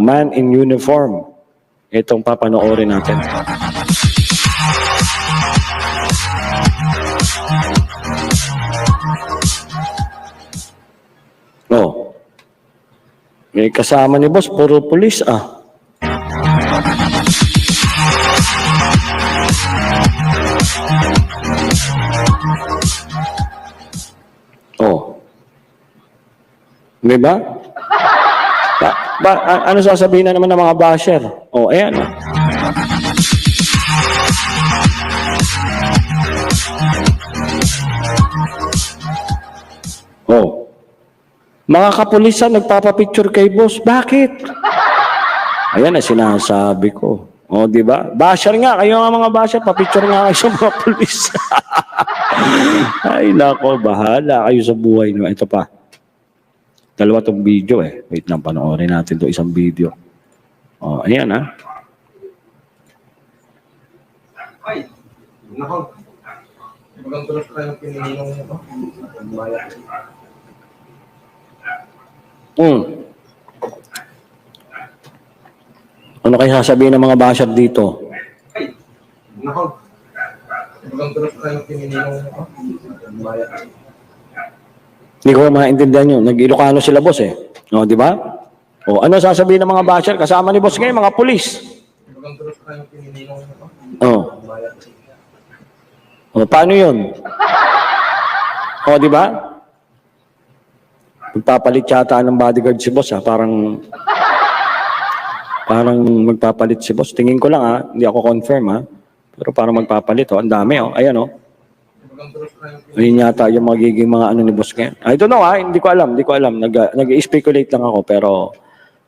man in uniform. Itong papanoorin natin. Oh. May kasama ni boss, puro pulis ah. Oh. Di ba? Ano sasabihin na naman ng mga basher? Oh, ayan. Oh. Mga kapulisan nagpapapicture kay boss. Bakit? Ayan na sinasabi ko. O, di ba? Basher nga. Kayo nga mga basher. Papicture nga kayo sa mga pulis. Ay, nako. Bahala kayo sa buhay nyo. Ito pa. Dalawa tong video eh. Wait lang. Panoorin natin to isang video. O, ayan ha. Ay, nako. Magandang tulos tayo pininong ito. Ano kayo sasabihin ng mga basher dito? Ay, nako. Magandang tulos tayo pininong ito. Hindi ko maintindihan yun. Nag-Ilocano sila boss eh. O, di ba? O, ano sasabihin ng mga basher? Kasama ni boss ngayon, mga pulis. Magandang tulos tayo pininong ito. O, paano yun? O, di ba? Magpapalit yata ng bodyguard si boss ha. Parang magpapalit si boss. Tingin ko lang ha. Hindi ako confirm ha. Pero parang magpapalit oh. Ang dami oh. Ayan oh. Ayun yata yung magiging mga ano ni boss ngayon. I don't know ha. Hindi ko alam. Nag-speculate lang ako. Pero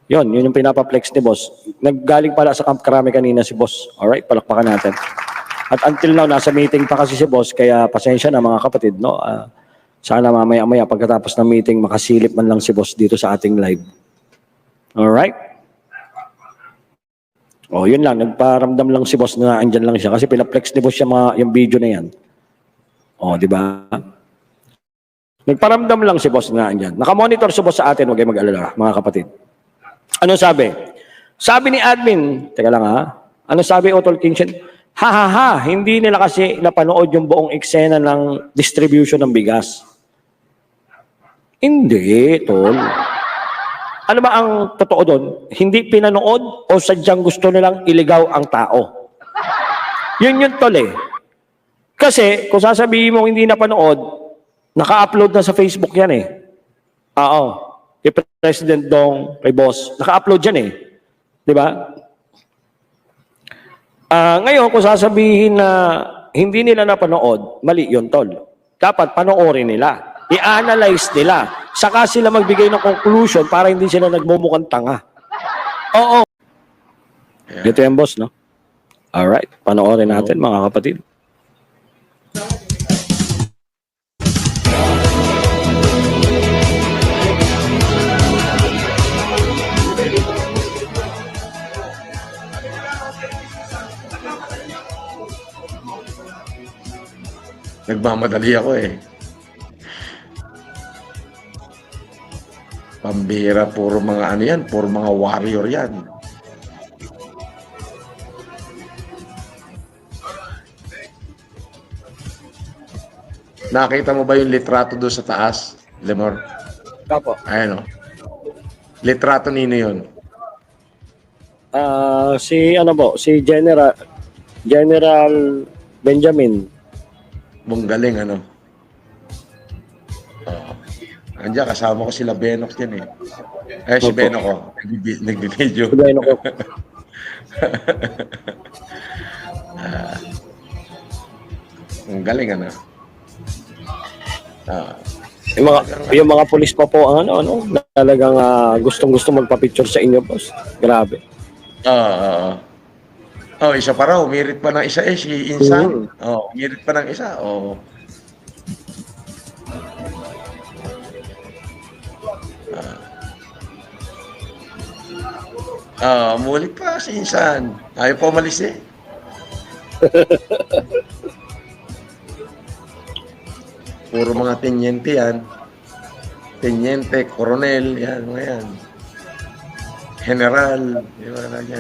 yun yung pinapaplex ni boss. Naggaling pala sa Camp Crame kanina si boss. Alright, palakpakan natin. At until now, nasa meeting pa kasi si boss. Kaya pasensya na mga kapatid no. Sana mamaya-maya pagkatapos ng meeting makasilip man lang si boss dito sa ating live. Alright? O, yun lang. Nagparamdam lang si boss na andyan lang siya. Kasi pinaplex ni boss yung video na yan. O, di ba? Nagparamdam lang si boss na andyan. Nakamonitor si boss sa atin. Huwag kayo mag-alala, mga kapatid. Ano sabi? Sabi ni admin, teka lang ha. Ano sabi Otol Kingshen? Ha, hindi nila kasi napanood yung buong eksena ng distribution ng bigas. Hindi, tol. Ano ba ang totoo doon? Hindi pinanood o sadyang gusto nilang iligaw ang tao? Yun tol eh. Kasi kung sasabihin mo hindi napanood, naka-upload na sa Facebook yan eh. Oo. Kay President Dong, kay boss, naka-upload yan eh. Di ba? Ngayon, kung sasabihin na hindi nila napanood, mali yun, tol. Dapat panoorin nila. I-analyze nila. Saka sila magbigay ng conclusion para hindi sila nagmumukhang tanga. Oo. Dito yan, boss, no? Alright. Panoorin natin, mga kapatid. Nagmamadali ako eh. Pambira, puro mga ano yan, puro mga warrior yan. Nakita mo ba yung litrato doon sa taas, Lemor? Kapo. Ayan o. Litrato nino yun. Si General Benjamin. Mong galing ano. Andiyan, kasama ko sila Benok yan eh. Si Benok ko. Nagbibideo. Si Benok ko. Ang galing ano. Yung mga pulis pa po ang talagang gustong-gusto magpa-picture sa inyo, boss. Grabe. Isa pa raw, umirit pa ng isa si Insan. Umirit pa ng isa. Mulit pa si Insan. Ayaw pa umalis eh. Puro mga tenyente yan. Tenyente, koronel, yan, mga yan. General.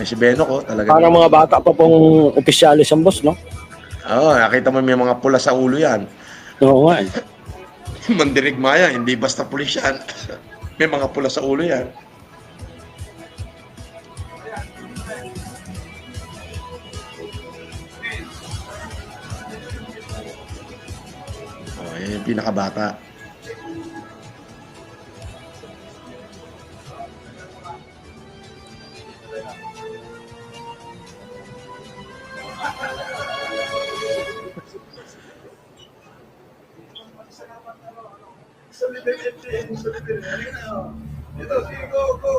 Si Beno ko talaga. Parang mga bata pa pong opisyalis ang boss, no? Oo, nakita mo may mga pula sa ulo yan. Oo nga eh. Mandirigma yan, hindi basta pulis yan. May mga pula sa ulo yan. Oh, yan yung pinakabata. Ito, sige, go, go.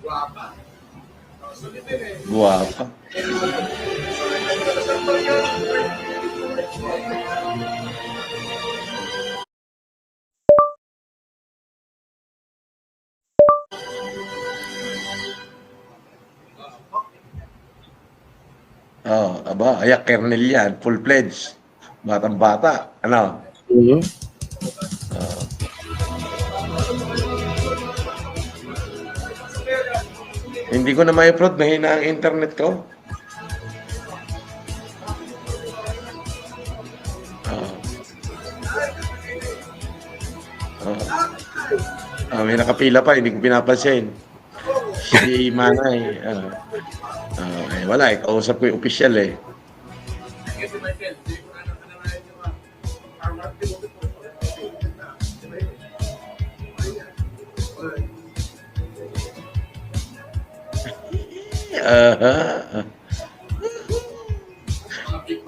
Guwapa. Sulitin eh. Guwapa. Oh, aba, ayak, kernel yan. Full-fledged. Batang-bata. Ano? Mhm. Hindi ko na ma-upload. Mahina ang internet ko. May nakapila pa. Hindi ko pinapansin. Si Manay. Wala. Kausap ko yung official eh.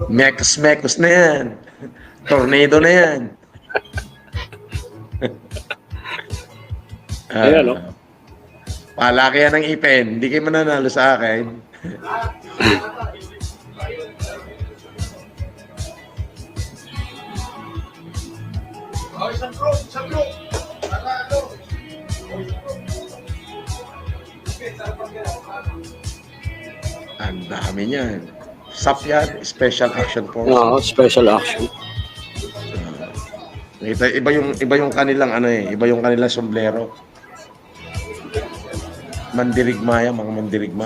Mekos na yan. Tornado na yan. Ayan, no? Palaki yan ng ipin. Hindi kayo mananalo sa akin. Oh, isang group, isang group. Nanalo. Ang dami niyan. SAP yan, Special Action Force. Oo, special action. Iba yung kanilang iba yung kanilang sombrero. Mandirigma yan, mga mandirigma.